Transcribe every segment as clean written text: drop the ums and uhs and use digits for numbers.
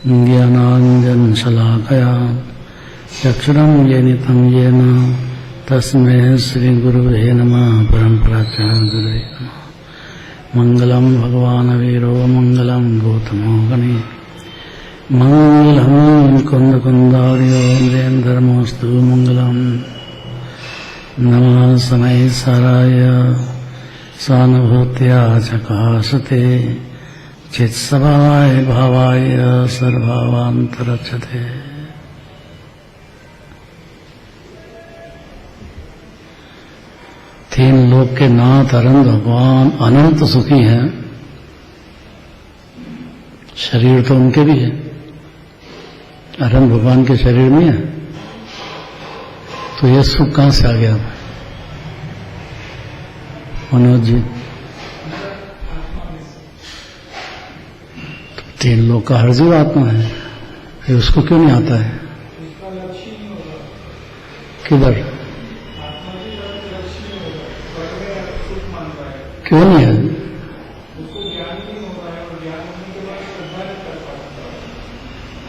ज्ञानाञ्जनशलाकया चक्षुरुन्मीलितं येन तस्मै श्रीगुरुवे नमः। परमप्राचार्यगुरवे नमः। मङ्गलं भगवान् वीरो मङ्गलं गौतमो गणे मङ्गलं कुन्दकुन्दार्यो धर्मोऽस्तु मङ्गलं। नमः समय साराय सानुभूत्या चकाशते चित्सभाय भावाय सर्वभावान्तरक्षते। तीन लोक के नाथ अनंत भगवान अनंत सुखी हैं। शरीर तो उनके भी है, अनंत भगवान के शरीर में है, तो यह सुख कहां से आ गया मनोज जी? तो तीन लोग का हर जीव आत्मा है, फिर उसको क्यों नहीं आता है? किधर क्यों नहीं है?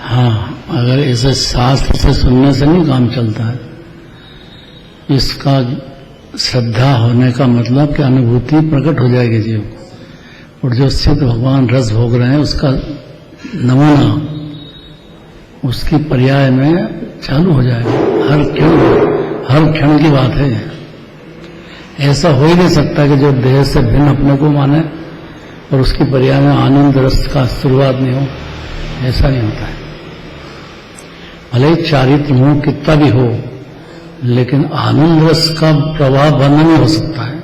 हाँ, अगर इसे शास्त्र से सुनने से नहीं काम चलता है। इसका श्रद्धा होने का मतलब कि अनुभूति प्रकट हो जाएगी जीव को, और जो सिद्ध भगवान रस भोग रहे हैं उसका नमूना उसकी पर्याय में चालू हो जाएगा। हर क्षण की बात है। ऐसा हो ही नहीं सकता कि जो देह से भिन्न अपने को माने और उसकी पर्याय में आनंद रस का शुरुआत नहीं हो। ऐसा नहीं होता है। भले चारित्र मोह कितना भी हो, लेकिन आनंद रस का प्रवाह बंद नहीं हो सकता है।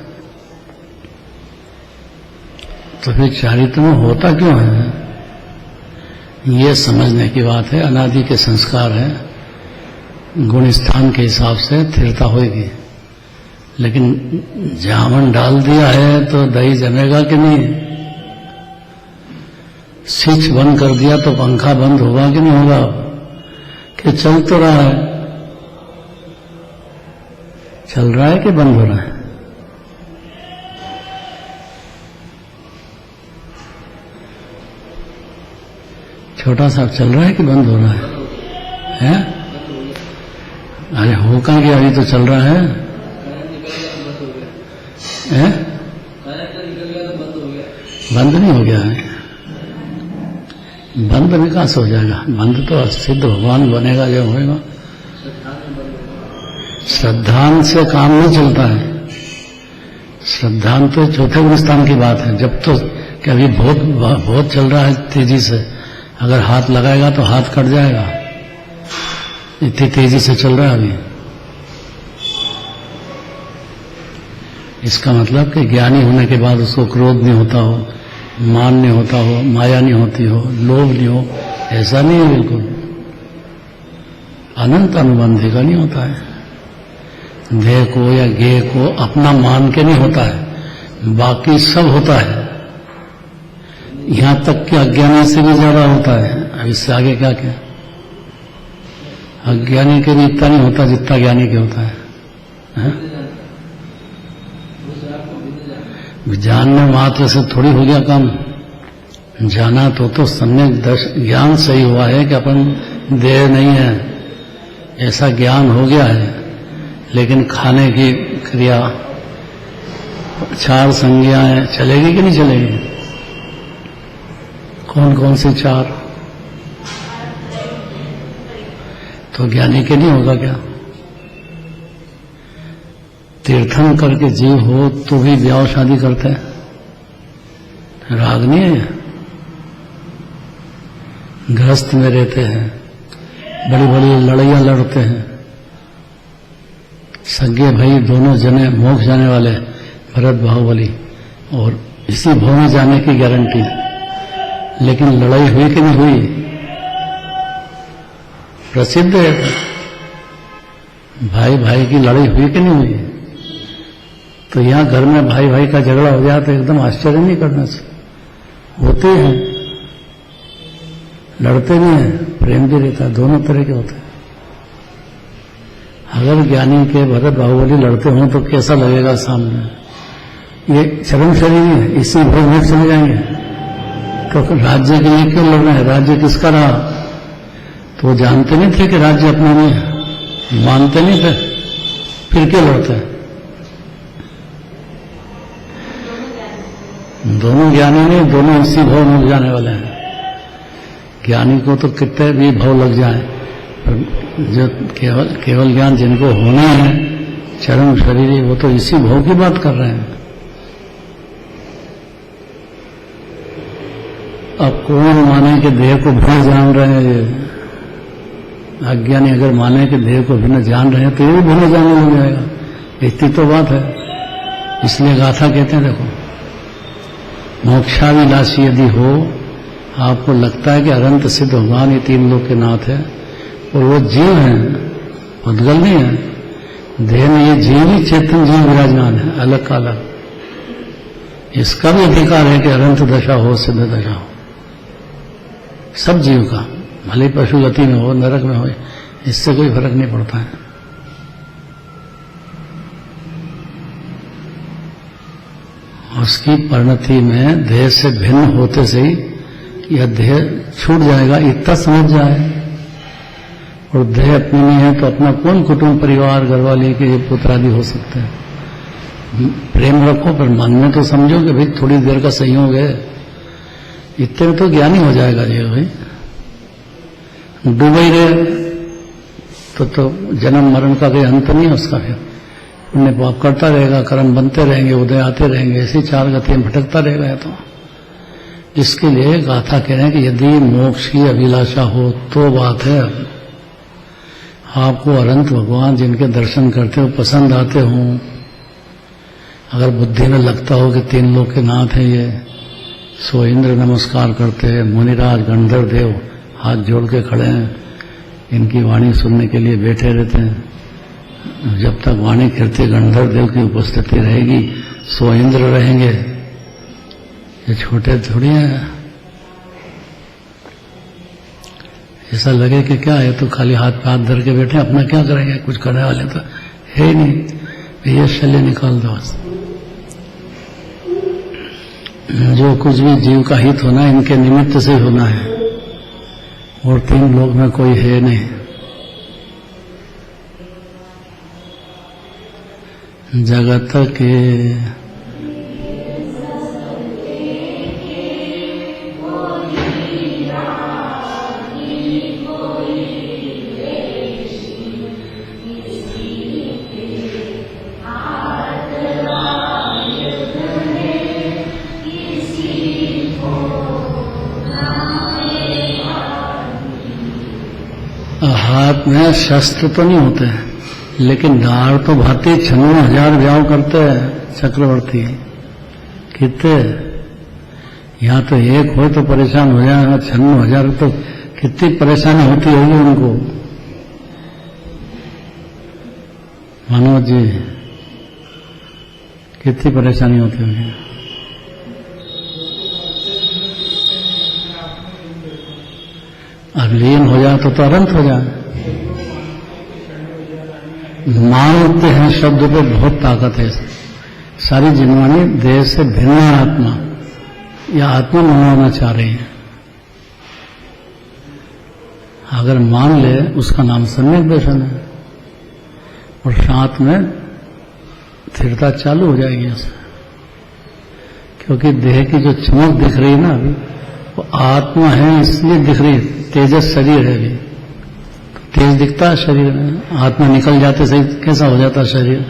तो फिर चारित्र में होता क्यों है? ये समझने की बात है। अनादि के संस्कार है, गुण स्थान के हिसाब से स्थिरता होगी, लेकिन जामन डाल दिया है तो दही जमेगा कि नहीं? स्विच बंद कर दिया तो पंखा बंद होगा कि नहीं होगा? कि चल तो रहा है? चल रहा है कि बंद हो रहा है? छोटा सा चल रहा है कि बंद हो रहा है? हैं? अरे हो कहाँ गया? अभी तो चल रहा है। हैं? बंद नहीं हो गया है। बंद विकास हो जाएगा। बंद तो सिद्ध भगवान बनेगा जब होगा। श्रद्धान से काम नहीं चलता है। श्रद्धान तो चौथे गुण स्थान की बात है। जब तो कि अभी बहुत चल रहा है तेजी से, अगर हाथ लगाएगा तो हाथ कट जाएगा, इतनी तेजी से चल रहा है अभी। इसका मतलब कि ज्ञानी होने के बाद उसको क्रोध नहीं होता हो, मान नहीं होता हो, माया नहीं होती हो, लोभ नहीं हो। ऐसा नहीं है बिल्कुल। अनंत अनुबंधी का नहीं होता है। देह को या गेह को अपना मान के नहीं होता है, बाकी सब होता है। यहां तक कि अज्ञानी से भी ज्यादा होता है। अब इससे आगे क्या क्या? अज्ञानी के भी इतना नहीं होता जितना ज्ञानी के होता है। जानने मात्र से थोड़ी हो गया काम। जाना तो सम्यक ज्ञान सही हुआ है कि अपन देह नहीं है, ऐसा ज्ञान हो गया है। लेकिन खाने की क्रिया, चार संज्ञाएं चलेगी कि नहीं चलेगी? कौन कौन सी चार? तो ज्ञानी के नहीं होगा क्या? तीर्थन करके जीव हो तो भी ब्याह शादी करते हैं। राग नहीं है? गृहस्थ में रहते हैं, बड़ी बड़ी लड़ाइयां लड़ते हैं। सगे भाई दोनों जने मोक्ष जाने वाले, भरत बाहुबली, और इसी भाव में जाने की गारंटी। लेकिन लड़ाई हुई कि नहीं हुई? प्रसिद्ध है। भाई भाई की लड़ाई हुई कि नहीं हुई? तो यहां घर में भाई भाई का झगड़ा हो जाए तो एकदम आश्चर्य नहीं करना चाहिए। होते हैं, लड़ते नहीं है, प्रेम भी रहता है, दोनों तरह के होते हैं। अगर ज्ञानी के भरत बाहुबली लड़ते हों तो कैसा लगेगा सामने? ये चरम शरीर है, इसी भोग में चले जाएंगे। तो राज्य के लिए क्यों लड़ रहे हैं? राज्य किसका रहा? तो वो जानते नहीं थे कि राज्य अपना नहीं है, मानते नहीं थे, फिर क्यों लड़ते हैं? दोनों ज्ञानी नहीं, दोनों इसी भाव में लग जाने वाले हैं। ज्ञानी को तो कितने भी भाव लग जाए, पर जो केवल ज्ञान जिनको होना है चरम शरीर, वो तो इसी भाव की बात कर रहे हैं। अब कौन माने कि देह को भिन्न जान रहे हैं? ये अज्ञानी अगर माने कि देह को भिन्न जान रहे हैं तो ये भी भिन्न जानने लग जाएगा। इतनी तो बात है। इसलिए गाथा कहते हैं, देखो, मोक्षाभिलाषी यदि हो, आपको लगता है कि अनंत सिद्ध भगवान ये तीन लोक के नाथ है और वो जीव है, उद्गल नहीं है। देह में ये जीव ही चेतन जीव विराजमान है, अलग का अलग। इसका भी अधिकार है कि अनंत दशा हो, सिद्ध दशा हो, सब जीव का, भले पशु गति में हो, नरक में हो, इससे कोई फर्क नहीं पड़ता है। उसकी परिणति में देह से भिन्न होते से ही यह देह छूट जाएगा, इतना समझ जाए। और देह अपनी नहीं है तो अपना कौन कुटुंब परिवार घरवाली के ये पुत्र आदि हो सकते हैं। प्रेम रखो, पर मन में तो समझो कि भाई थोड़ी देर का संयोग है, इतने में तो ज्ञानी हो जाएगा जी। भाई डूबे रहे तो जन्म मरण का कोई अंत नहीं है उसका। फिर पुण्य पाप करता रहेगा, कर्म बनते रहेंगे, उदय आते रहेंगे, ऐसी चार गतियां भटकता रहेगा। तो इसके लिए गाथा कह रहे हैं कि यदि मोक्ष की अभिलाषा हो तो बात है। आपको अनंत भगवान जिनके दर्शन करते हो पसंद आते हों, अगर बुद्धि में लगता हो कि तीन लोक के नाथ हैं ये, सो इंद्र नमस्कार करते हैं, मुनिराज गंधर्व देव हाथ जोड़ के खड़े हैं, इनकी वाणी सुनने के लिए बैठे रहते हैं। जब तक वाणी कीर्ति गंधर्व देव की उपस्थिति रहेगी, सो इंद्र रहेंगे। ये छोटे थोड़ी हैं। ऐसा लगे कि क्या है, तो खाली हाथ पे हाथ धर के बैठे, अपना क्या करेंगे, कुछ करने वाले तो है ही नहीं। ये शल्य निकाल दो। जो कुछ भी जीव का हित होना है इनके निमित्त से होना है, और तीन लोग में कोई है नहीं। जगत के हाथ में शस्त्र तो नहीं होते हैं, लेकिन डार तो भाती 96,000 ब्याह करते हैं चक्रवर्ती। कितने यहाँ तो एक हो तो परेशान हो जाए, 96,000 तो कितनी परेशानी होती होगी उनको। मनोज जी, कितनी परेशानी होती होगी। अब लीन हो जाए तो अनंत हो जाए। मानते हैं शब्द पे बहुत ताकत है। सारी जिनवानी देह से भिन्न आत्मा या आत्मा मनवाना चाह रही है। अगर मान ले उसका नाम सम्यक दर्शन है, और साथ में स्थिरता चालू हो जाएगी ऐसे। क्योंकि देह की जो चमक दिख रही है ना अभी, वो आत्मा है इसलिए दिख रही है। तेजस शरीर है अभी, तेज दिखता है शरीर में, आत्मा निकल जाते सही कैसा हो जाता शरीर।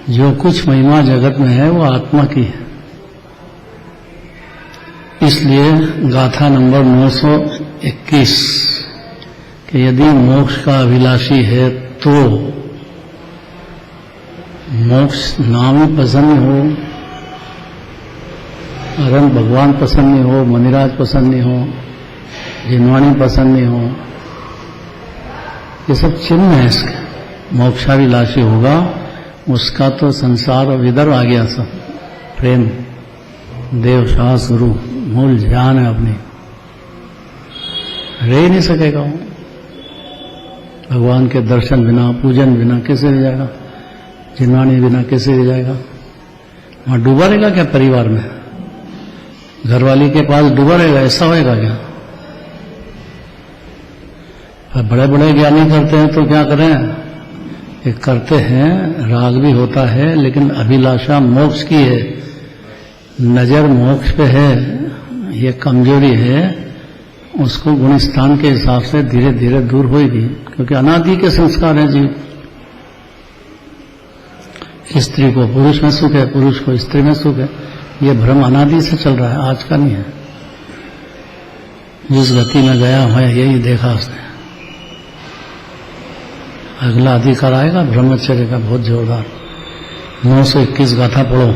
जो कुछ महिमा जगत में है वो आत्मा की है। इसलिए गाथा नंबर 921 कि यदि मोक्ष का अभिलाषी है तो मोक्ष नाम ही पसंद हो, अरंत भगवान पसंद नहीं हो, मनिराज पसंद नहीं हो, जिनवाणी पसंद नहीं हो, ये सब चिन्ह है इसके। मोक्षाभिलाषी होगा उसका तो संसार और विदर्भ आ गया सब। प्रेम देव शास गुरु मूल ध्यान है अपनी, रह नहीं सकेगा वो। भगवान के दर्शन बिना, पूजन बिना कैसे रह जाएगा, जिनवाणी बिना कैसे रह जाएगा। वहां डूबा रहेगा क्या परिवार में। घरवाली के पास डूबा रहेगा, ऐसा होएगा क्या? बड़े बड़े ज्ञानी करते हैं तो क्या करें? ये करते हैं, राग भी होता है, लेकिन अभिलाषा मोक्ष की है, नजर मोक्ष पे है, ये कमजोरी है, उसको गुण स्थान के हिसाब से धीरे धीरे दूर होगी, क्योंकि अनादि के संस्कार हैं जीव। स्त्री को पुरुष में सुख है, पुरुष को स्त्री में सुख है, ये भ्रम अनादि से चल रहा है, आज का नहीं है। जिस गति में गया है यही देखा उसने। अगला अधिकार आएगा ब्रह्मचर्य का, बहुत जोरदार। 921 गाथा पढ़ो।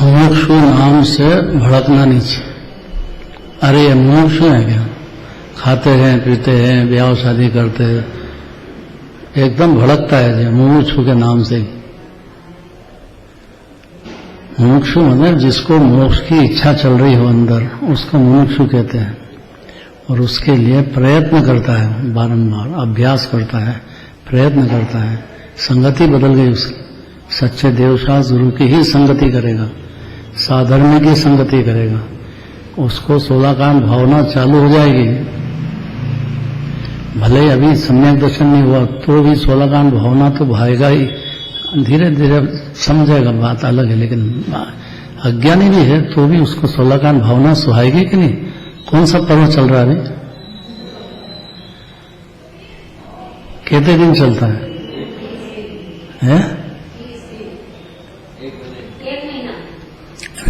मुमुक्षु नाम से भड़कना नहीं चाहिए। अरे ये मुमुक्षु है क्या? खाते हैं, पीते हैं, ब्याह शादी करते हैं, एकदम भड़कता है जी मुमुक्षु के नाम से। मुमुक्षु मतलब जिसको मोक्ष की इच्छा चल रही हो अंदर, उसको मुमुक्षु कहते हैं। और उसके लिए प्रयत्न करता है, बारंबार अभ्यास करता है, प्रयत्न करता है। संगति बदल गई उसकी, सच्चे देवशास्त्र गुरु की ही संगति करेगा, साधर्म की संगति करेगा, उसको 16 कांड भावना चालू हो जाएगी। भले ही अभी सम्यक दर्शन नहीं हुआ तो भी 16 कांड भावना तो भाएगा ही, धीरे धीरे समझेगा, बात अलग है। लेकिन अज्ञानी भी है तो भी उसको 16 कांड भावना सुहाएगी कि नहीं? कौन सा पर्व चल रहा है अभी? कितने दिन चलता है?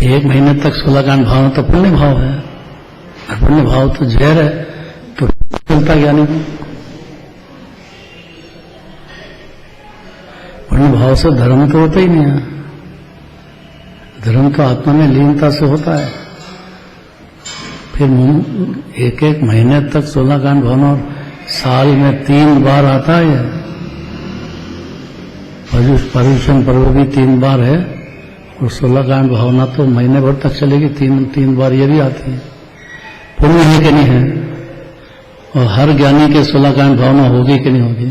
एक महीने तक 16 कांड भावना तो पुण्य भाव है, और पुण्य भाव तो जहर है, तो चलता ज्ञानी को। पुण्य भाव से धर्म तो होता ही नहीं है, धर्म तो आत्मा में लीनता से होता है। फिर एक एक महीने तक 16 कांड भावना, और साल में 3 बार आता है। पर्युषण पर्व भी 3 बार है, और 16 कांड भावना तो महीने भर तक चलेगी, 3 बार ये भी आती है। पुण्य है कि नहीं है? और हर ज्ञानी के 16 कांड भावना होगी कि नहीं होगी?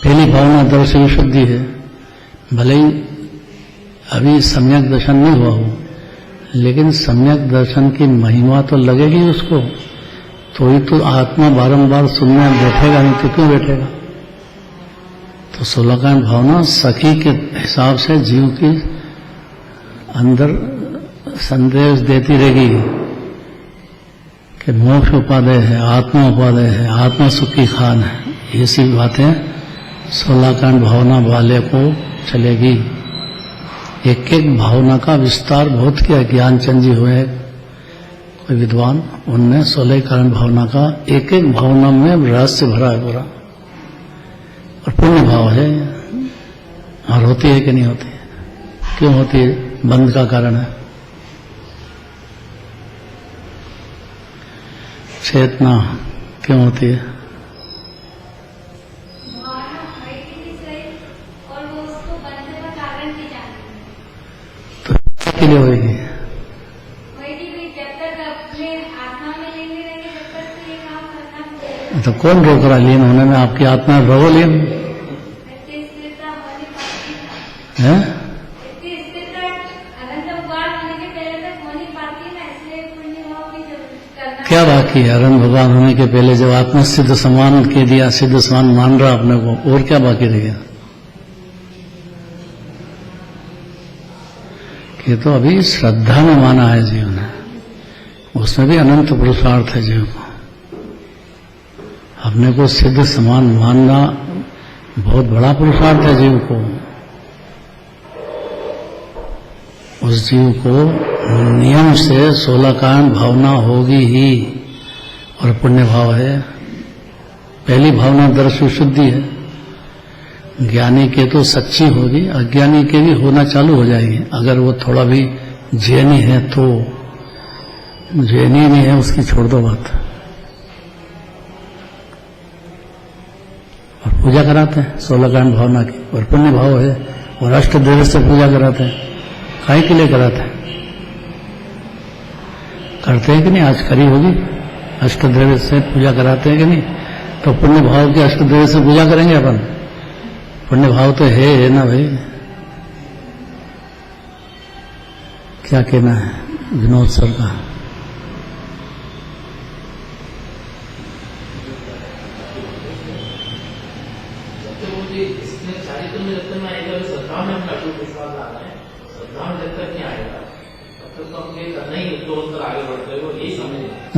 पहली भावना दर्श विशुद्धि है। भले ही अभी सम्यक दर्शन नहीं हुआ हो, लेकिन सम्यक दर्शन की महिमा तो लगेगी उसको, तो ही तो आत्मा बारंबार सुनने बैठेगा, नहीं तो क्यों बैठेगा? तो 16 कांड भावना सखी के हिसाब से जीव की अंदर संदेश देती रहेगी कि मोक्ष उपादेय है, आत्मा उपादेय है, आत्मा सुख की खान है। ये सी बातें 16 कांड भावना वाले को चलेगी। एक एक भावना का विस्तार बहुत किया। ज्ञानचंद जी हुए कोई विद्वान, उनने 16 कांड भावना का एक एक भावना में रहस्य भरा है पूरा। और पुण्य भाव है, और होती है कि नहीं होती? क्यों होती है? बंध का कारण है। चेतना क्यों होती है? भावना होएगी भी सही और वो उसको बनने का कारण भी जानती तो के लिए होगी? होएगी भी जब तक अपने आत्मा में लीन नहीं रहेंगे तब तक तो ये काम करना पड़ेगा। तो कौन रोक रहा लीन होने में? आपकी आत्मा रहो लीन इतनी स्थिरता हो नहीं पाती है। इतनी स्थिरता अनंत भगवान होने के पहले तक हो नहीं पाती ना, इसलिए पुण्य भाव भी करना। क्या बाकी है? अरहंत भगवान होने के पहले जब आत्मा सिद्ध समान के दिया, सिद्ध समान मान रहा अपने को, और क्या बाकी रह गया? ये तो अभी श्रद्धा में माना है जीव ने, उसमें भी अनंत पुरुषार्थ है जीव को। अपने को सिद्ध समान मानना बहुत बड़ा पुरुषार्थ है जीव को। उस जीव को नियम से 16 कारण भावना होगी ही, और पुण्य भाव है। पहली भावना दर्श शुद्धि है। ज्ञानी के तो सच्ची होगी, अज्ञानी के भी होना चालू हो जाएगी। अगर वो थोड़ा भी जैनी है तो, जैनी नहीं है उसकी छोड़ दो बात। और पूजा कराते हैं 16 कारण भावना की, और पुण्य भाव है, और अष्टदेव से पूजा कराते हैं। काहे के लिए कराते हैं? करते हैं कि नहीं? आज करी होगी, अष्टदेव से पूजा कराते हैं कि नहीं? तो पुण्य भाव के अष्टदेव से पूजा करेंगे अपन। पुण्य भाव तो है ना भाई। क्या कहना है विनोद सर का?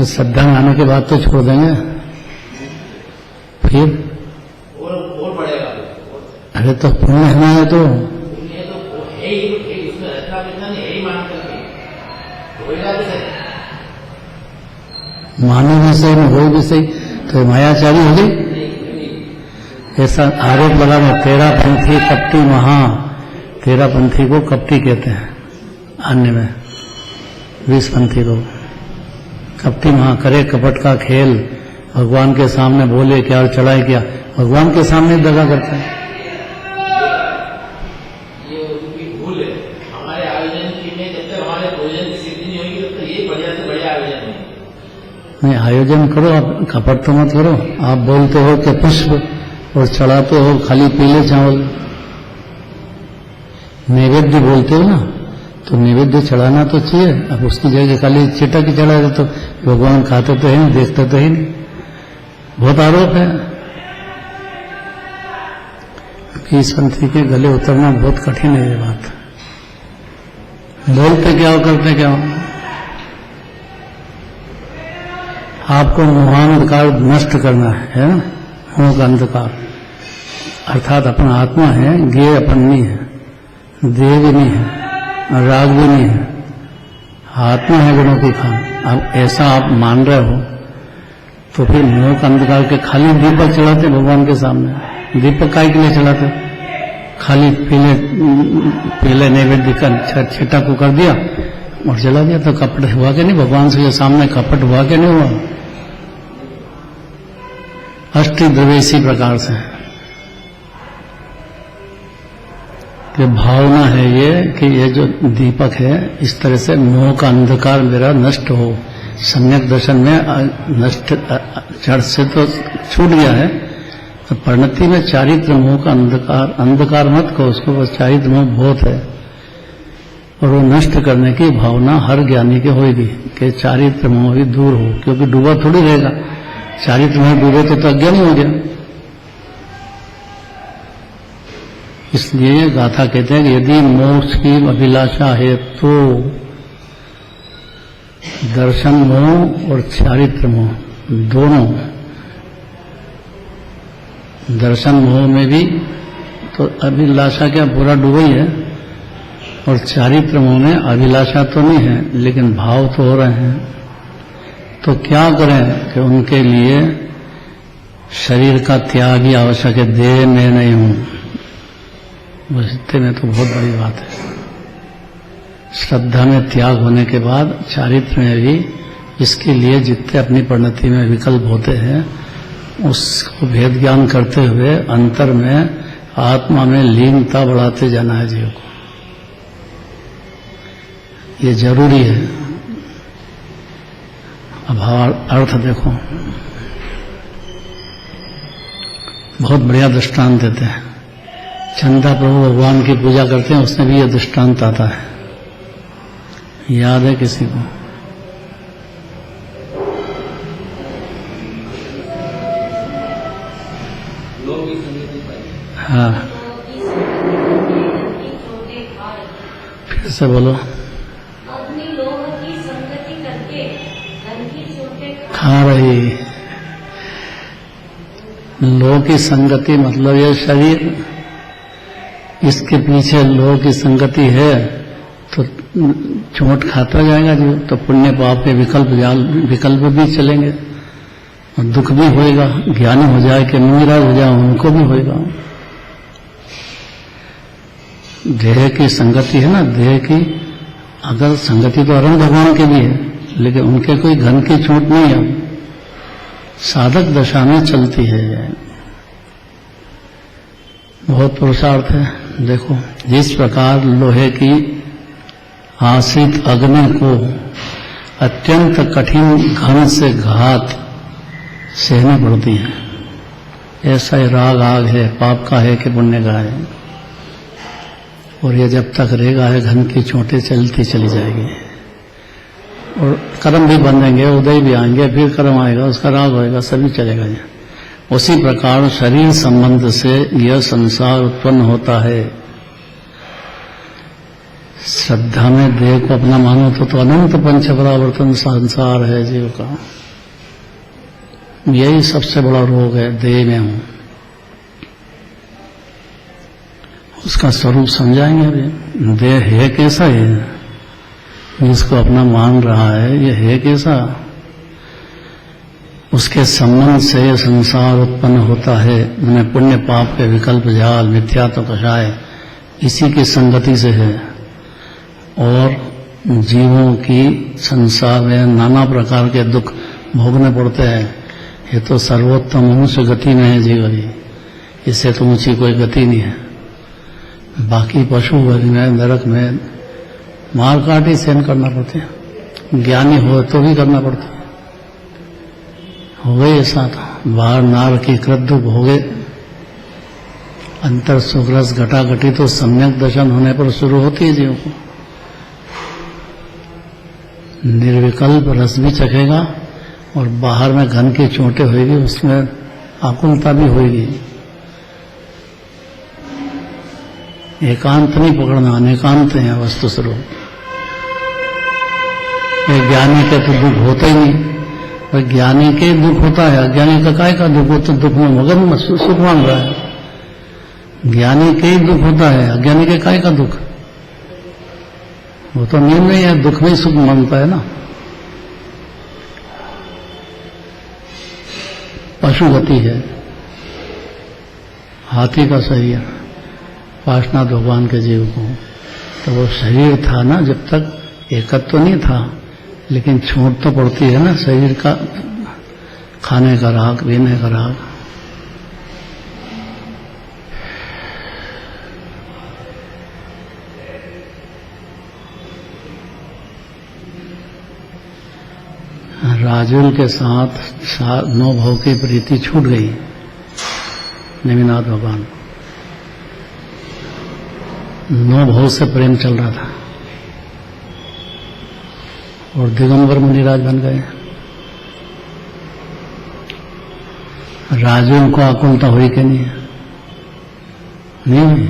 श्रद्धा में आने के बाद तो छोड़ देंगे, फिर और बढ़ेगा। अरे तो पुण्य है ना, तो पुण्य तो है ही, उसमें रचना बिचना नहीं है ही, मान करके होएगा भी सही, मानो भी सही न हो भी सही, तो मायाचारी हो गई। ऐसा आरोप लगा में तेरा पंथी कपटी महा, तेरा पंथी को कपटी कहते हैं अन्य में, 20 पंथी को कपटी महा। करे कपट का खेल, भगवान के सामने बोले क्या और चढ़ाए क्या, भगवान के सामने दगा करते हैं। ये उनकी भूल है। हमारे आयोजन की में जब तक हमारे भोजन की सिद्धि नहीं होगी तब तक ये बढ़िया से बढ़िया आयोजन नहीं। आयोजन करो, आप कपट तो मत करो। आप बोलते हो कि पुष्प और चढ़ाते हो खाली पीले चावल। नैवेद्य बोलते हो ना, तो नैवेद्य चढ़ाना तो चाहिए। अब उसकी जगह खाली चिटक ही चढ़ा दे तो भगवान खाते तो है नहीं, देखते तो है नहीं। बहुत आरोप है कि इस पंथी के गले उतरना बहुत कठिन है। ये बात बोलते क्या हो, करते क्या हो। आपको मोहांधकार नष्ट करना है ना, मोह का अंधकार। अर्थात अपना आत्मा है, ज्ञेय अपन नहीं है, देह भी नहीं है, राग भी नहीं है, आत्मा है गुणों की खान। अब ऐसा आप मान रहे हो तो फिर मोह का अंधकार के खाली दीपक चढ़ाते भगवान के सामने। दीपक काय के लिए चढ़ाते? खाली पीले नैवेद्य का छीटा को कर दिया और जला दिया, तो कपट हुआ क्या नहीं? भगवान से सामने कपट हुआ क्या नहीं हुआ? अष्टद्रव्य इसी प्रकार से कि भावना है ये कि ये जो दीपक है इस तरह से मोह का अंधकार मेरा नष्ट हो। सम्यक दर्शन में नष्ट जड़ से तो छूट गया है, तो परिणति में चारित्र मोह का अंधकार, अंधकार मत कहो उसको, बस चारित्र मोह बहुत है। और वो नष्ट करने की भावना हर ज्ञानी के होगी कि चारित्र मोह भी दूर हो, क्योंकि डूबा थोड़ी रहेगा। चारित्र मोह डूबे तो अज्ञानी हो गया। इसलिए गाथा कहते हैं कि यदि मोक्ष की अभिलाषा है तो दर्शन मोह और चारित्र मोह दोनों, दर्शन मोह में भी तो अभिलाषा क्या पूरा डूबा ही है, और चारित्र मोह में अभिलाषा तो नहीं है लेकिन भाव तो हो रहे हैं। तो क्या करें कि उनके लिए शरीर का त्याग ही आवश्यक है। देह में नहीं हूं, बचते में तो बहुत बड़ी बात है। श्रद्धा में त्याग होने के बाद चारित्र में भी इसके लिए जितने अपनी परिणति में विकल्प होते हैं उसको भेद ज्ञान करते हुए अंतर में आत्मा में लीनता बढ़ाते जाना है जीव को। ये जरूरी है। अब अर्थ देखो, बहुत बढ़िया दृष्टांत देते हैं। चंदा प्रभु भगवान की पूजा करते हैं, उसमें भी यह दृष्टांत आता है, याद है किसी को? हाँ, फिर से बोलो। अपनी लोभ की संगति करके धन की चोटें खा रही। लोह की संगति मतलब ये शरीर, इसके पीछे लोह की संगति है तो चोट खाता जाएगा जो, तो पुण्य पाप के विकल्प भी चलेंगे और दुख भी होएगा। ज्ञानी हो जाए कि निराश हो जाए उनको भी होएगा। देह की संगति है ना, देह की अगर संगति तो अरुण भगवान के भी है, लेकिन उनके कोई घन की चोट नहीं है, साधक दशा में चलती है। बहुत पुरुषार्थ है। देखो, जिस प्रकार लोहे की आश्रित अग्नि को अत्यंत कठिन घन से घात सहनी पड़ती है, ऐसा ही राग आग है, पाप का है कि पुण्य का है। और ये जब तक रहेगा है, घन की चोटें चलती चली जाएगी और कर्म भी बनेंगे, उदय भी आएंगे, फिर कर्म आएगा, उसका राग होएगा, सभी चलेगा। उसी प्रकार शरीर संबंध से यह संसार उत्पन्न होता है। श्रद्धा में देह को अपना मानो तो अनंत पंच परावर्तन संसार है जीव का। यही सबसे बड़ा रोग है, देह में हूं। उसका स्वरूप समझाएंगे अभी। देह है कैसा है, जिसको अपना मान रहा है, ये है कैसा? उसके संबंध से ये संसार उत्पन्न होता है। उन्हें पुण्य पाप के विकल्प जाल, मिथ्या तो कषाय, इसी की संगति से है। और जीवों की संसार में नाना प्रकार के दुख भोगने पड़ते हैं। ये तो सर्वोत्तम मनुष्य गति में है जीव अभी, इससे तो ऊंची कोई गति नहीं है। बाकी पशु वर्ग में, नरक में मार काट ही सहन करना पड़ते हैं। ज्ञानी हो तो भी करना पड़ता है। हो गए ऐसा था, बाहर नार की कृत दुख हो गए, अंतर सुखरस घटा घटी तो सम्यक दर्शन होने पर शुरू होती है जीव को। निर्विकल्प रस भी चखेगा और बाहर में घन की चोटें होगी, उसमें आकुलता भी होगी। एकांत नहीं पकड़ना, अनेकांत है वस्तु स्वरूप। ज्ञानी के तो दुख होता ही नहीं, और ज्ञानी के दुख होता है। अज्ञानी का काय का दुख हो, तो दुख में मगन सुख मांग रहा है। ज्ञानी के ही दुख होता है, अज्ञानी के काय का दुख? वो तो नींद नहीं है, दुख में ही सुख मांगता है ना। पशु गति है, हाथी का शरीर, पाशनाथ भगवान के जीव को। तो वो शरीर था ना, जब तक एकत्व तो नहीं था, लेकिन छूट तो पड़ती है ना शरीर का, खाने का राग, पीने का राग। राजुल के साथ 9 भाव की प्रीति छूट गई नेमिनाथ भगवान। 9 भाव से प्रेम चल रहा था और दिगंबर मुनिराज बन गए। राजुल को आकुलता हुई कि नहीं? नहीं हुई।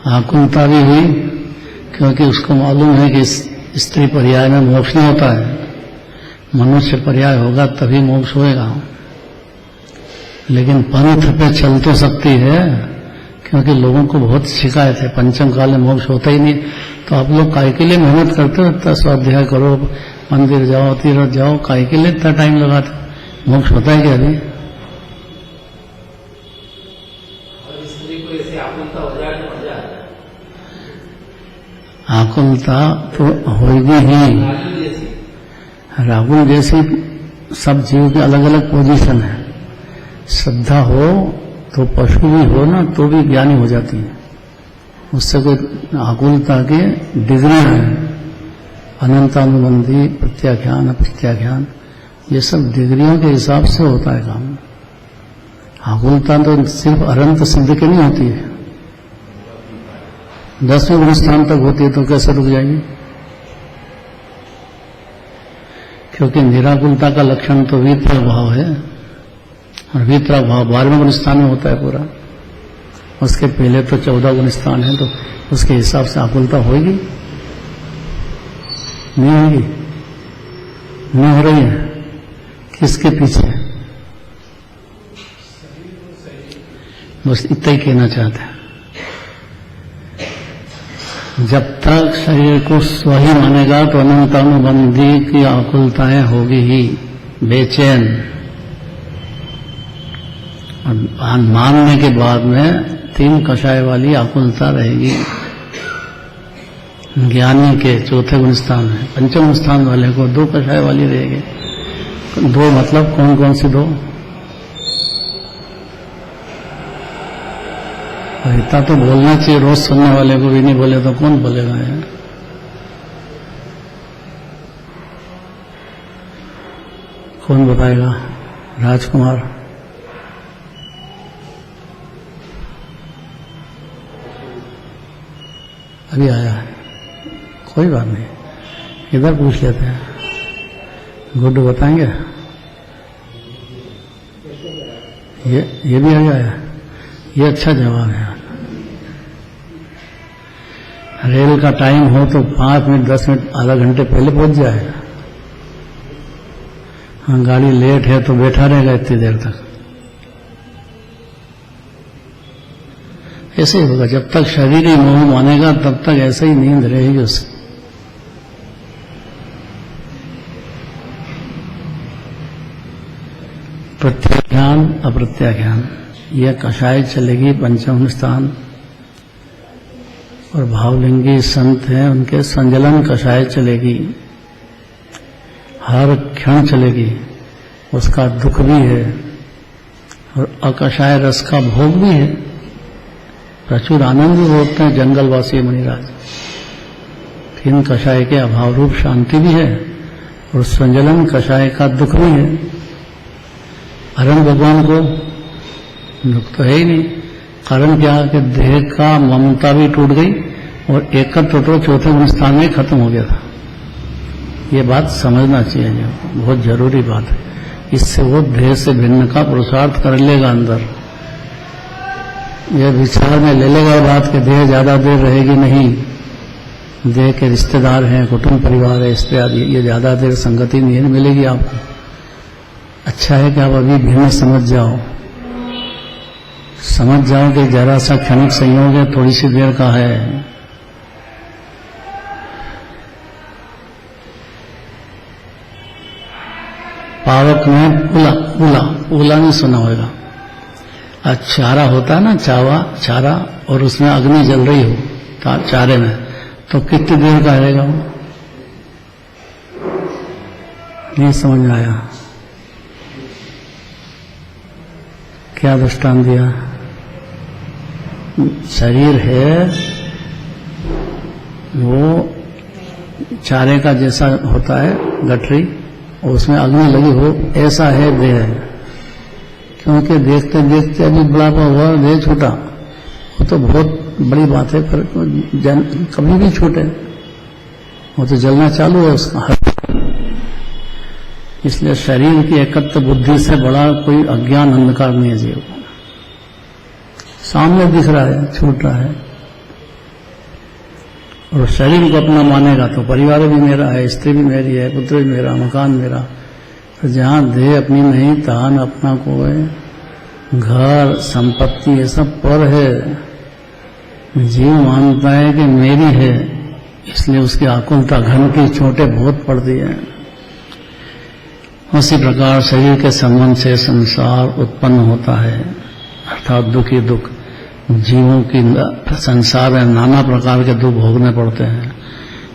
आकुलता भी हुई क्योंकि उसको मालूम है कि स्त्री पर्याय में मोक्ष नहीं होता है, मनुष्य पर्याय होगा तभी मोक्ष होएगा। लेकिन पंथ पे चल तो सकती है, क्योंकि लोगों को बहुत शिकायत है पंचम काल में मोक्ष होता ही नहीं। तो आप लोग काय के लिए मेहनत करते हो, इतना स्वाध्याय करो, मंदिर जाओ, तीर्थ जाओ, काय के लिए इतना टाइम लगाते? मोक्ष होता है क्या अभी? आकुलता तो होगी ही। राहुल जैसी सब जीव के अलग अलग पोजीशन है। श्रद्धा हो तो पशु भी हो ना तो भी ज्ञानी हो जाती है। उससे कोई आकुलता के डिग्री है। अनंतानुबंधी, प्रत्याख्यान, अप्रत्याख्यान, ये सब डिग्रियों के हिसाब से होता है काम। आकुलता तो सिर्फ अनंत सिद्ध की नहीं होती है। 10वें गुण स्थान तक होती है तो कैसे रुक जाएगी? क्योंकि निराकुलता का लक्षण तो वीतराग भाव है, और वीतराग भाव 12वें गुण स्थान में होता है पूरा। उसके पहले तो 14 गुण स्थान है, तो उसके हिसाब से आकुलता होगी? नहीं होगी, नहीं हो रही है। किसके पीछे? बस इतना ही कहना चाहते हैं। जब तक शरीर को स्वही मानेगा तो अनंतानुबंधी की आकुलताएं होगी ही, बेचैन। और मानने के बाद में 3 कषाय वाली आकुलता रहेगी ज्ञानी के 4थे गुण स्थान में। 5वें गुण स्थान वाले को 2 कषाय वाली रहेगी। 2 मतलब कौन कौन सी 2? इतना तो बोलना चाहिए, रोज सुनने वाले को भी नहीं बोले तो कौन बोलेगा यार? कौन बताएगा? राजकुमार। अभी आया है, कोई बात नहीं, इधर पूछ लेते हैं। गुड्डू बताएंगे? ये भी आ गया। ये अच्छा जवाब है। रेल का टाइम हो तो 5 मिनट 10 मिनट आधा घंटे पहले पहुंच जाए। हाँ, गाड़ी लेट है तो बैठा रहेगा इतनी देर तक। ऐसे ही होगा, जब तक शरीर ही मोह मानेगा तब तक ऐसे ही नींद रहेगी उससे। प्रत्याख्यान, अप्रत्याख्यान, यह कषाय चलेगी 5वें स्थान। और भावलिंगी संत हैं, उनके संजलन कषाय चलेगी, हर क्षण चलेगी। उसका दुख भी है और अकषाय रस का भोग भी है। प्रचुर आनंद भी होते हैं जंगलवासी मुनिराज। 3 कषाय के अभाव रूप शांति भी है और संजलन कषाय का दुख भी है। अरण भगवान को दुख तो है ही नहीं। कारण क्या? कि देह का ममता भी टूट गई और एकत्व तो 4थे गुण स्थान में खत्म हो गया था। ये बात समझना चाहिए, बहुत जरूरी बात है। इससे वो देह से भिन्न का पुरुषार्थ कर लेगा अंदर। यह विचार में ले लेगा बात कि देह ज्यादा देर रहेगी नहीं, देह के रिश्तेदार हैं, कुटुंब परिवार है, स्त्री आदि, ये ज्यादा देर संगति नहीं मिलेगी आपको। अच्छा है कि आप अभी भिन्न समझ जाओ कि जरा सा क्षणिक संयोग है, थोड़ी सी देर का है। पावक में उला नहीं सुना होगा। चारा होता है ना, चारा, और उसमें अग्नि जल रही हो चारे में, तो कितनी देर का रहेगा वो? नहीं समझ में आया? क्या दृष्टांत दिया? शरीर है वो चारे का जैसा होता है, गठरी, और उसमें अग्नि लगी हो, ऐसा है देह। क्योंकि देखते देखते अभी बुढ़ापा हुआ, देह छूटा, वो तो बहुत बड़ी बात है, पर कभी भी छूटे वो तो जलना चालू है उसका। इसलिए शरीर की एकत्र बुद्धि से बड़ा कोई अज्ञान अंधकार नहीं है जीव को। सामने दिख रहा है, छूट रहा है। और शरीर को अपना मानेगा तो परिवार भी मेरा है, स्त्री भी मेरी है, पुत्र भी मेरा, मकान मेरा। तो जहाँ देह अपनी नहीं तहां अपना कोई घर संपत्ति ये सब पर है। जीव मानता है कि मेरी है, इसलिए उसकी आकुलता घन की चोटें बहुत पड़ती है। उसी प्रकार शरीर के संबंध से संसार उत्पन्न होता है, अर्थात दुख ही दुख। जीवों की संसार में नाना प्रकार के दुख भोगने पड़ते हैं।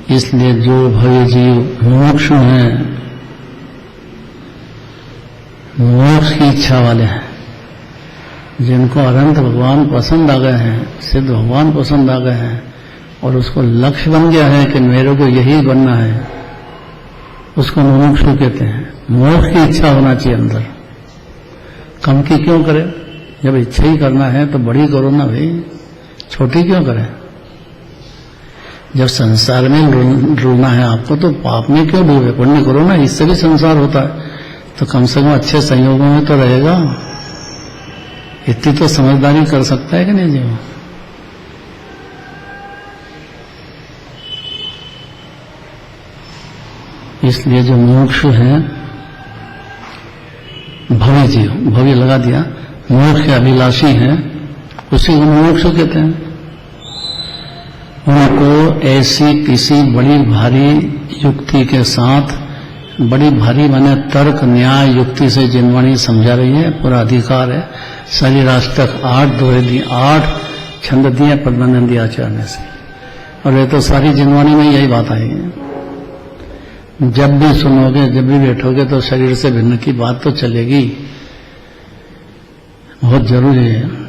इसलिए जो भव्य जीव मोक्ष हैं, मोक्ष की इच्छा वाले हैं, जिनको अनंत भगवान पसंद आ गए हैं, सिद्ध भगवान पसंद आ गए हैं और उसको लक्ष्य बन गया है कि मेरे को यही बनना है, उसको मुमुक्षु कहते हैं। मोक्ष की इच्छा होना चाहिए अंदर। कम की क्यों करें? जब इच्छा ही करना है तो बड़ी करो ना भाई, छोटी क्यों करें? जब संसार में डूबना है आपको तो पाप में क्यों डूबे? पुण्य करो ना, इससे भी संसार होता है। तो कम से कम अच्छे संयोगों में तो रहेगा। इतनी तो समझदारी कर सकता है कि नहीं जी? इसलिए जो मुमुक्षु है, भव्य जीव, भव्य लगा दिया, मोक्ष के अभिलाषी है, उसी को मुमुक्षु कहते हैं। उनको ऐसी किसी बड़ी भारी युक्ति के साथ, बड़ी भारी माने तर्क न्याय युक्ति से जिनवाणी समझा रही है, पूरा अधिकार है। शरीराष्टक 8 दोहे दिए, 8 छंद दिए पद्मानंदी आचार्य से, और ये तो सारी जिनवाणी में यही बात आएगी। जब भी सुनोगे, जब भी बैठोगे तो शरीर से भिन्न की बात तो चलेगी, बहुत जरूरी है।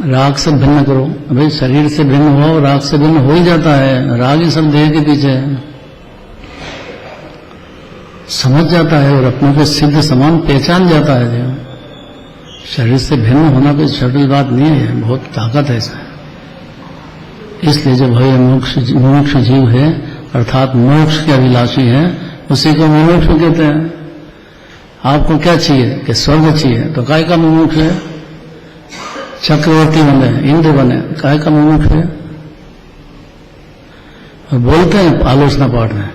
राग से भिन्न करो, भाई शरीर से भिन्न हो, राग से भिन्न हो ही जाता है। राग ही सब देह के पीछे है, समझ जाता है और अपने को सिद्ध समान पहचान जाता है। जो शरीर से भिन्न होना कोई छोटी बात नहीं है, बहुत ताकत है इसमें। इसलिए जो भय मुमुक्षु जीव है, अर्थात मोक्ष के अभिलाषी है, उसी को मुमुक्षु कहते हैं। आपको क्या चाहिए? कि स्वर्ग चाहिए, तो काय का मुमुक्षु है? चक्रवर्ती बने, इंद्र बने, काय का मुमुक्षु है? और बोलते हैं आलोचना पाठ में,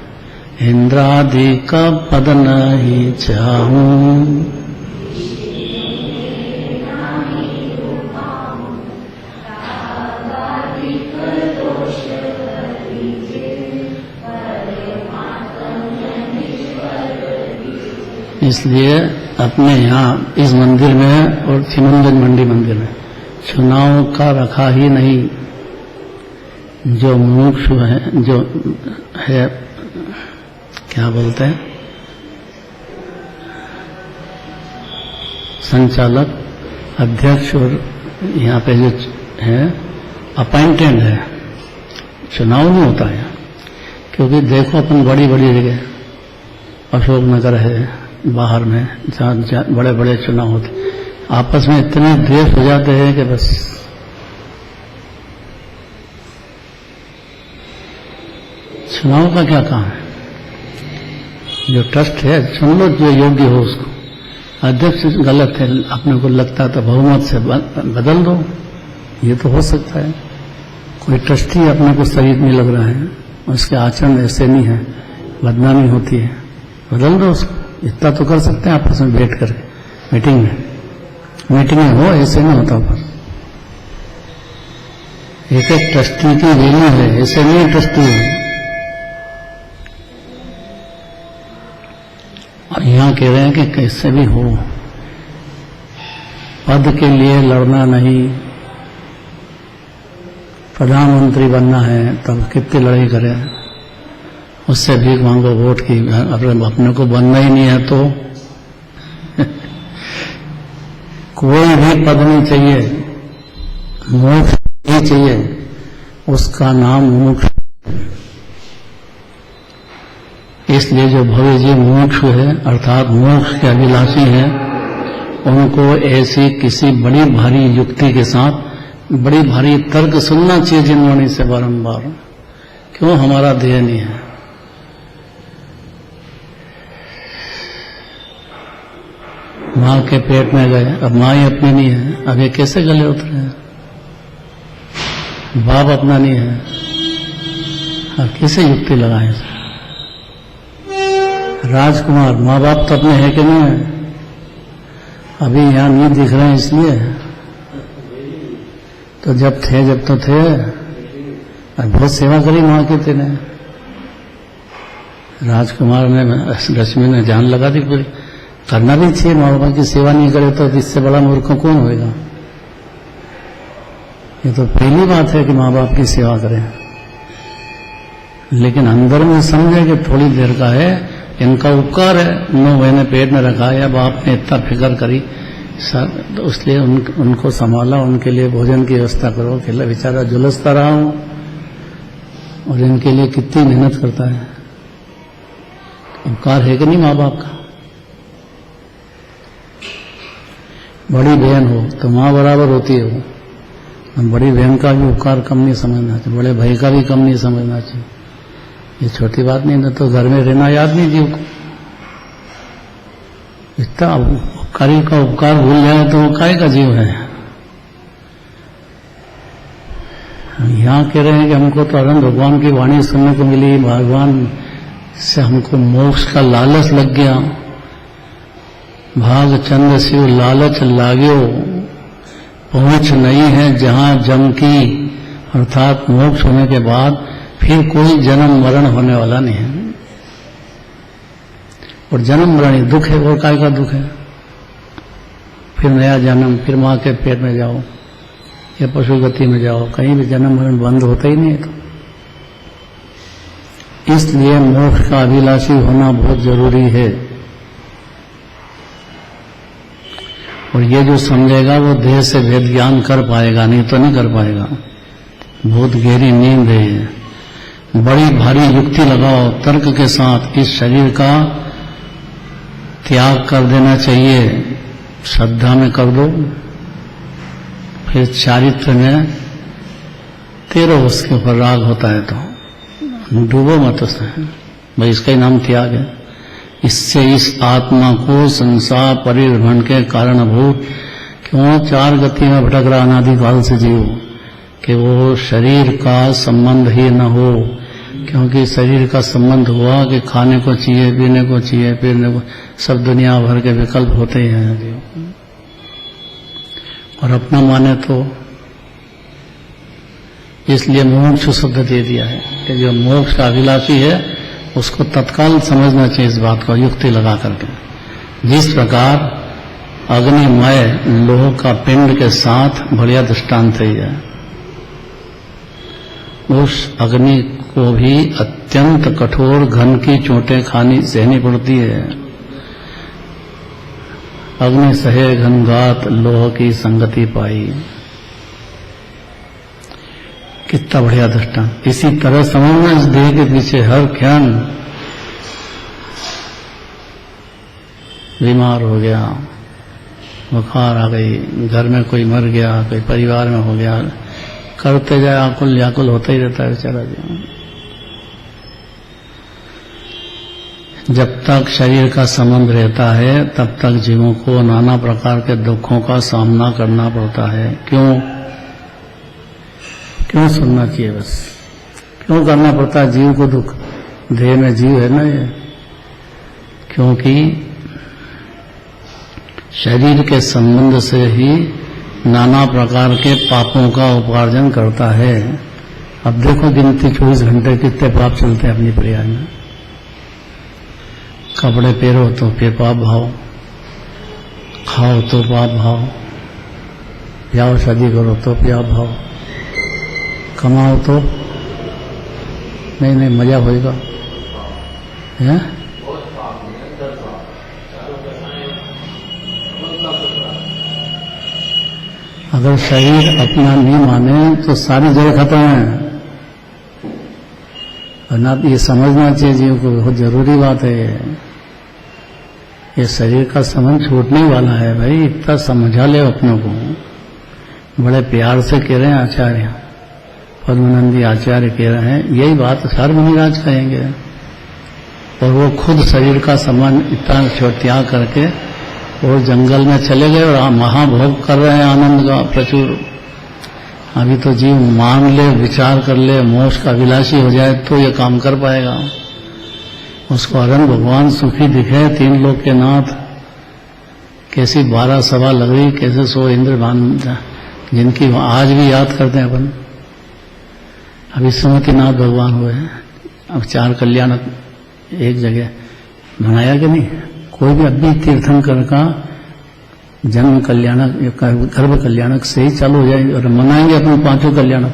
इंद्रादि का पद नहीं चाहूं, इसलिए अपने यहाँ इस मंदिर में और चिमंजन मंडी मंदिर में चुनाव का रखा ही नहीं। जो मुमुक्षु है, जो है क्या बोलते हैं, संचालक, अध्यक्ष, और यहाँ पे जो है अपॉइंटेड है, चुनाव नहीं होता है। क्योंकि देखो अपन बड़ी बड़ी जगह, अशोक नगर है बाहर में, जहाँ बड़े बड़े चुनाव होते, आपस में इतने द्वेष हो जाते हैं कि बस चुनाव का क्या काम है? जो ट्रस्ट है चुन लो जो योग्य हो उसको। अध्यक्ष गलत है, अपने को लगता तो बहुमत से बदल दो, ये तो हो सकता है। कोई ट्रस्टी अपने को सही नहीं लग रहा है, उसके आचरण ऐसे नहीं है, बदनामी होती है, बदल दो उसको। इतना तो कर सकते हैं आपस में बैठ कर मीटिंग में हो, ऐसे नहीं होता। पर एक एक ट्रस्टी की वैल्यू है, ऐसे नहीं ट्रस्टी है। और यहाँ कह रहे हैं कि कैसे भी हो, पद के लिए लड़ना नहीं, प्रधानमंत्री बनना है तब कितनी लड़ाई करें, उससे भीख मांगो वोट की, अपने को बनना ही नहीं है तो कोई भी पद नहीं चाहिए, मोक्ष नहीं चाहिए, उसका नाम मोक्ष। इसलिए जो भव्य जी मोक्षु है, अर्थात मोक्ष के अभिलाषी है, उनको ऐसी किसी बड़ी भारी युक्ति के साथ, बड़ी भारी तर्क सुनना चाहिए जिनवाणी से बारंबार। क्यों? हमारा देह नहीं है। माँ के पेट में गए, अब माँ ही अपनी नहीं है, अब ये कैसे गले उतरे हैं? बाप अपना नहीं है, अब कैसे युक्ति लगाए? राजकुमार, माँ बाप तो अपने हैं कि नहीं है? अभी यहाँ नहीं दिख रहे हैं इसलिए, तो जब तो थे, बहुत सेवा करी माँ की तेने। राजकुमार ने, रश्मि ने जान लगा दी पूरी। करना भी चाहिए, माँ बाप की सेवा नहीं करे तो इससे बड़ा मूर्ख कौन होएगा? ये तो पहली बात है कि माँ बाप की सेवा करें। लेकिन अंदर में समझे कि थोड़ी देर का है, इनका उपकार है, 9 महीने पेट में रखा है, अब आपने इतना फिक्र करी तो इसलिए उनको संभाला, उनके लिए भोजन की व्यवस्था करो। कि बेचारा झुलसता रहा हूं और इनके लिए कितनी मेहनत करता है। उपकार है कि नहीं माँ बाप का? बड़ी बहन हो तो माँ बराबर होती है वो, बड़ी बहन का भी उपकार कम नहीं समझना चाहिए, बड़े भाई का भी कम नहीं समझना चाहिए। ये छोटी बात नहीं, न तो घर में रहना याद नहीं जीव को। इतना उपकारी का उपकार भूल जाए तो वो काय का जीव है। यहाँ कह रहे हैं कि हमको तो अनंत भगवान की वाणी सुनने को मिली, भगवान से हमको मोक्ष का लालच लग गया। भाग चंद शिव लालच लाग्यो, पहुंच नहीं है जहां जम की, अर्थात मोक्ष होने के बाद फिर कोई जन्म मरण होने वाला नहीं है। और जन्म मरण दुख है, और काय का दुख है? फिर नया जन्म, फिर मां के पेट में जाओ या पशु गति में जाओ, कहीं भी जन्म मरण बंद होता ही नहीं है। तो इसलिए मोक्ष का अभिलाषी होना बहुत जरूरी है। और ये जो समझेगा वो देह से भेद ज्ञान कर पाएगा, नहीं तो नहीं कर पाएगा। बहुत गहरी नींद है। बड़ी भारी युक्ति लगाओ तर्क के साथ, इस शरीर का त्याग कर देना चाहिए, श्रद्धा में कर दो, फिर चारित्र में तेरो उसके ऊपर राग होता है तो डूबो मत उसमें, भाई इसका ही नाम त्याग है। इससे इस आत्मा को संसार परिभ्रमण के कारणभूत क्यों 4 गति में भटक रहा अनादिकाल से जीव, कि वो शरीर का संबंध ही न हो। क्योंकि शरीर का संबंध हुआ कि खाने को चाहिए, पीने को चाहिए, फिरने को, सब दुनिया भर के विकल्प होते ही हैं जीव। और अपना माने तो इसलिए मोक्ष शब्द दे दिया है कि जो मोक्ष का अभिलाषी है उसको तत्काल समझना चाहिए इस बात को युक्ति लगा करके। जिस प्रकार अग्निमय लोह का पिंड के साथ बढ़िया दृष्टांत है, उस अग्नि को भी अत्यंत कठोर घन की चोटें खानी सहनी पड़ती है। अग्नि सहे घनघात लोह की संगति पाई। कितना बढ़िया दृष्टांत। इसी तरह समझना इस देह के पीछे हर क्षण बीमार हो गया, बुखार आ गई, घर में कोई मर गया, कोई परिवार में हो गया, करते जाए आकुल व्याकुल होता ही रहता है बेचारा जी। जब तक शरीर का संबंध रहता है तब तक जीवों को नाना प्रकार के दुखों का सामना करना पड़ता है। क्यों सुनना चाहिए? बस क्यों करना पड़ता है जीव को दुख? देह में जीव है ना ये। क्योंकि शरीर के संबंध से ही नाना प्रकार के पापों का उपार्जन करता है। अब देखो गिनती 24 घंटे कितने पाप चलते हैं अपनी प्रयास में। कपड़े पहनो तो फिर पाप भाव, खाओ तो पाप भाव, ब्याह शादी करो तो पाप भाव, कमाओ तो नहीं मजा होएगा है। अगर शरीर अपना नहीं माने तो सारी जड़ खत्म है। और ना ये समझना चाहिए जीव को, बहुत जरूरी बात है। ये शरीर का संबंध छूटने वाला है भाई, इतना समझा ले अपनों को। बड़े प्यार से कह रहे हैं आचार्य पद्मनंदी आचार्य कह रहे हैं, यही बात हर मुनिराज कहेंगे। और वो खुद शरीर का संबंध इतना त्याग करके और जंगल में चले गए और महाभोग कर रहे हैं आनंद का प्रचुर। अभी तो जीव मान ले, विचार कर ले, मोक्ष का अभिलाषी हो जाए तो ये काम कर पाएगा। उसको अरन भगवान सुखी दिखे, 3 लोक के नाथ, कैसी 12 सभा लग रही, कैसे 100 इंद्र भान, जिनकी आज भी याद करते हैं अपन। अभी सुमतिनाथ भगवान हुए हैं, अब 4 कल्याणक एक जगह बनाया कि नहीं? कोई भी अभी तीर्थंकर का जन्म कल्याणक, गर्भ कल्याणक से ही चालू हो जाएंगे और मनाएंगे अपन 5 कल्याणक।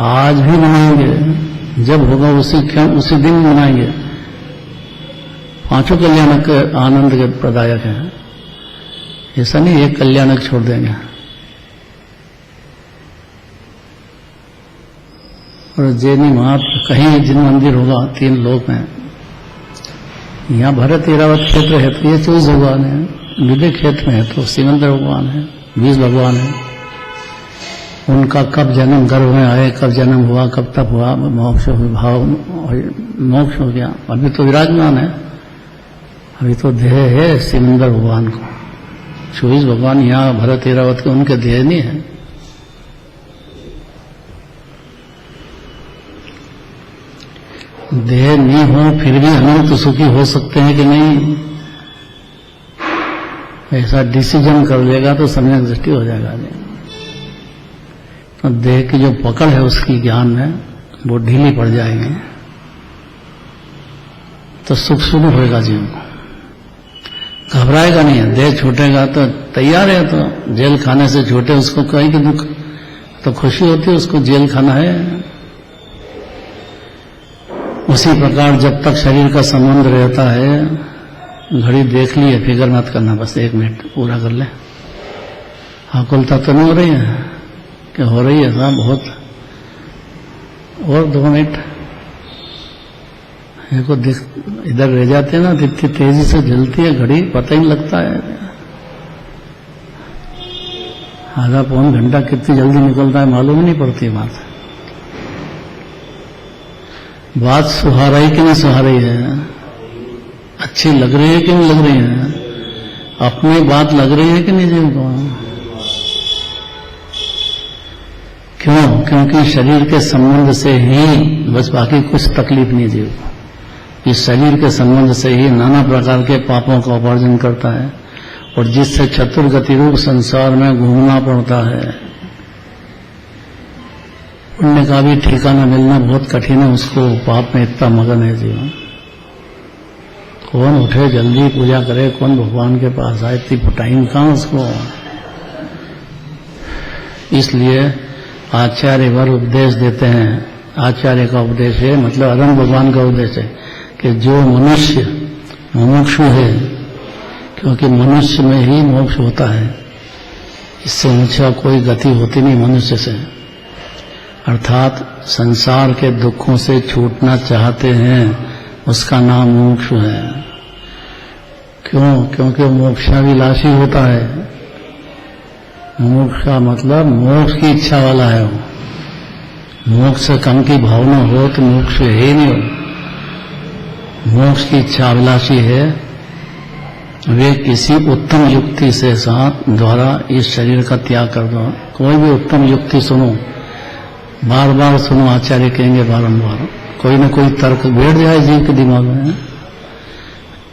आज भी मनाएंगे, जब होगा उसी क्षण उसी दिन मनाएंगे। पांचों कल्याणक आनंद के प्रदायक हैं, ऐसा नहीं एक कल्याणक छोड़ देंगे। और जैनी महात्मा कहीं जिन मंदिर होगा 3 लोक में, यहाँ भरत ऐरावत क्षेत्र है तो ये 24 भगवान है, विदिक क्षेत्र में है तो सिकंदर भगवान है, 20 भगवान है। उनका कब जन्म गर्भ में आए, कब जन्म हुआ, कब तक हुआ, मोक्ष भाव मोक्ष हो गया। अभी तो विराजमान है, अभी तो देह है सिकंदर भगवान को। 24 भगवान यहाँ भरत ऐरावत के उनके देह नहीं है। देह नहीं हो फिर भी अनंत सुखी हो सकते हैं कि नहीं, ऐसा डिसीजन कर लेगा तो सम्यक दृष्टि हो जाएगा। तो देह की जो पकड़ है उसकी ज्ञान में वो ढीली पड़ जाएंगे तो सुख शुरू होएगा जीवन को, घबराएगा नहीं है। देह छूटेगा तो तैयार है, तो जेल खाने से छूटे उसको कहीं कि दुख तो खुशी होती है, उसको जेल खाना है। उसी प्रकार जब तक शरीर का संबंध रहता है, घड़ी देख ली है, फिक्र मत करना, बस 1 मिनट पूरा कर ले। आकुलता तो नहीं हो रही है कि हो रही है साहब बहुत, और 2 मिनट को इधर रह जाते हैं ना, इतनी तेजी से जलती है घड़ी, पता ही नहीं लगता है। आधा पौन घंटा कितनी जल्दी निकलता है मालूम ही नहीं पड़ती। बात सुहा रही कि नहीं सुहा रही है, अच्छी लग रही है कि नहीं लग रही है, अपनी बात लग रही है कि नहीं जीव को। क्यों? क्योंकि शरीर के संबंध से ही, बस बाकी कुछ तकलीफ नहीं जीव को। इस शरीर के संबंध से ही नाना प्रकार के पापों का उपार्जन करता है, और जिससे चतुर्गति रूप संसार में घूमना पड़ता है। पुण्य का भी ठिकाना मिलना बहुत कठिन है, उसको पाप में इतना मगन है जीवन। कौन उठे जल्दी पूजा करे, कौन भगवान के पास आए, इतनी टाइम कहाँ उसको। इसलिए आचार्य वर उपदेश देते हैं। आचार्य का उपदेश है मतलब अरम भगवान का उपदेश है कि जो मनुष्य मुमुक्षु है, क्योंकि मनुष्य में ही मोक्ष होता है, इससे ऊंचा कोई गति होती नहीं मनुष्य से। अर्थात संसार के दुखों से छूटना चाहते हैं, उसका नाम मोक्ष है। क्यों? क्योंकि मोक्षाभिलाषी होता है। मोक्ष का मतलब मोक्ष की इच्छा वाला है। वो मोक्ष से कम की भावना हो तो मोक्ष है ही नहीं हो। मोक्ष की इच्छा अभिलाषी है, वे किसी उत्तम युक्ति से साथ द्वारा इस शरीर का त्याग कर दो। कोई भी उत्तम युक्ति सुनो, बार बार सुनो, आचार्य कहेंगे बारंबार, कोई न कोई तर्क बैठ जाए जीव के दिमाग में,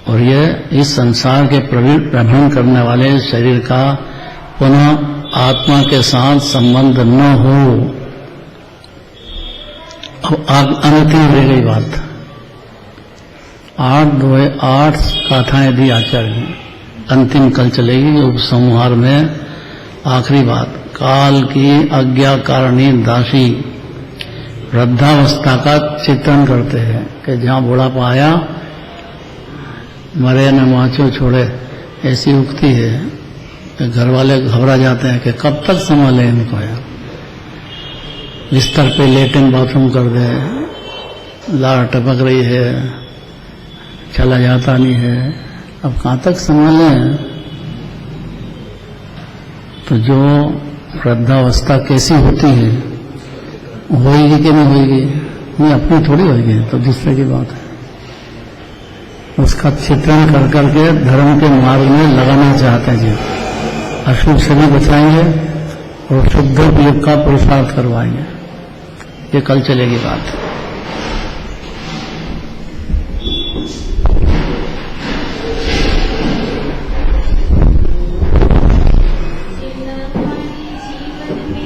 और ये इस संसार के भ्रमण करने वाले शरीर का पुनः आत्मा के साथ संबंध न हो। अब अंतिम रह गई बात। 8 गाथाएं दी आचार्य ने, अंतिम कल चलेगी उपसंहार में। आखिरी बात, काल की आज्ञा कारणी दासी वृद्धावस्था का चित्रण करते हैं कि जहां बुढ़ापा आया, मरे न माचो छोड़े, ऐसी उक्ति है। तो घर वाले घबरा जाते हैं कि कब तक संभाले इनको यार। बिस्तर पे लेटरिन बाथरूम कर दे, लार टपक रही है, चला जाता नहीं है, अब कहाँ तक संभाले। तो जो वृद्धावस्था कैसी होती है, होएगी कि नहीं होएगी, नहीं अपनी थोड़ी होएगी, तो दूसरे की बात है। उसका चित्रण कर करके धर्म के मार्ग में लगाना चाहते हैं जी। अशुभ से भी बचाएंगे और शुद्ध युग का पुरुषार्थ करवाएंगे। ये कल चलेगी बात। जीवन में